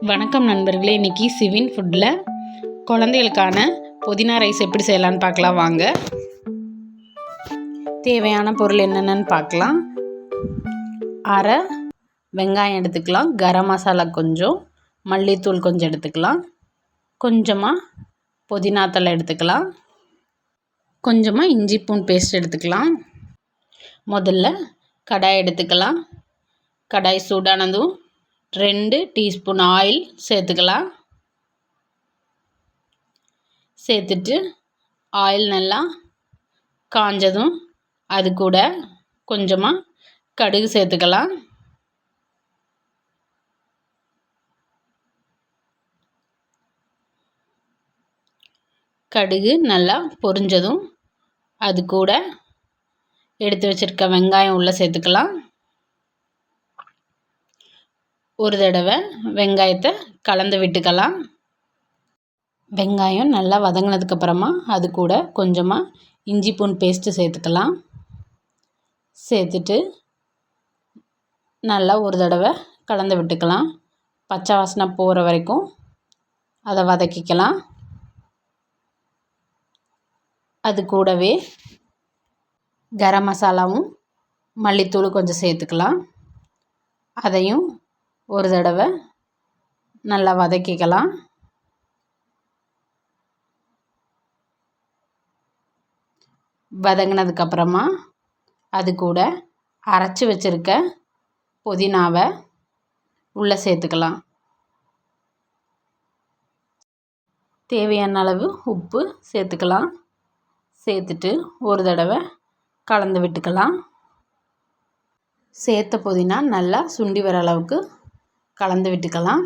வணக்கம் நண்பர்களே. இன்றைக்கி சிவின் ஃபுட்டில் குழந்தைகளுக்கான புதினா ரைஸ் எப்படி செய்யலான்னு பார்க்கலாம் வாங்க. தேவையான பொருள் என்னென்னு பார்க்கலாம். அரை வெங்காயம் எடுத்துக்கலாம், கரம் மசாலா கொஞ்சம், மல்லித்தூள் கொஞ்சம் எடுத்துக்கலாம், கொஞ்சமாக புதினா தழை எடுத்துக்கலாம், கொஞ்சமாக இஞ்சி பூண்டு பேஸ்ட் எடுத்துக்கலாம். முதல்ல கடாய் எடுத்துக்கலாம். கடாய் சூடானதும் 2 டீஸ்பூன் ஆயில் சேர்த்துக்கலாம். சேர்த்துட்டு ஆயில் நல்லா காஞ்சதும் அது கூட கொஞ்சமாக கடுகு சேர்த்துக்கலாம். கடுகு நல்லா பொரிஞ்சதும் அது கூட எடுத்து வச்சுருக்க வெங்காயம் உள்ளே சேர்த்துக்கலாம். ஒரு தடவை வெங்காயத்தை கலந்து விட்டுக்கலாம். வெங்காயம் நல்லா வதங்கினதுக்கப்புறமா அது கூட கொஞ்சமாக இஞ்சி பூண்டு பேஸ்ட்டு சேர்த்துக்கலாம். சேர்த்துட்டு நல்லா ஒரு தடவை கலந்து விட்டுக்கலாம். பச்சை வாசனை போகிற வரைக்கும் அதை வதக்கிக்கலாம். அது கூடவே கரம் மசாலாவும் மல்லித்தூளும் கொஞ்சம் சேர்த்துக்கலாம். அதையும் ஒரு தடவை நல்லா வதக்கிக்கலாம். வதங்கினதுக்கப்புறமா அது கூட அரைச்சி வச்சுருக்க புதினாவை உள்ளே சேர்த்துக்கலாம். தேவையான அளவு உப்பு சேர்த்துக்கலாம். சேர்த்துட்டு ஒரு தடவை கலந்து விட்டுக்கலாம். சேர்த்த புதினா நல்லா சுண்டி வர அளவுக்கு கலந்து விட்டுக்கலாம்.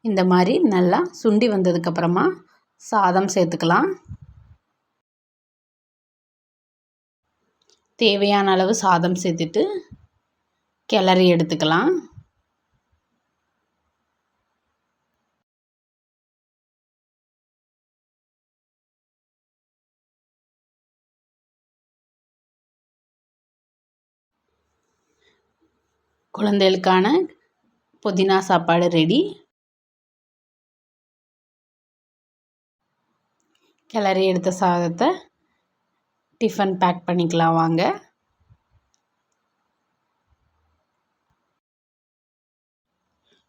இந்த மாதிரி நல்லா சுண்டி வந்ததுக்கப்புறமா சாதம் சேர்த்துக்கலாம். தேவையான அளவு சாதம் சேர்த்துட்டு கிளறி எடுத்துக்கலாம். குழந்தைகளுக்கான புதினா சாப்பாடு ரெடி. கிளறி எடுத்த சாதத்தை டிஃபன் பேக் பண்ணிக்கலாம் வாங்க.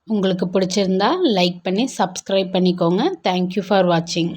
உங்களுக்கு பிடிச்சிருந்தா லைக் பண்ணி சப்ஸ்கிரைப் பண்ணிக்கோங்க. தேங்க்யூ ஃபார் வாட்சிங்.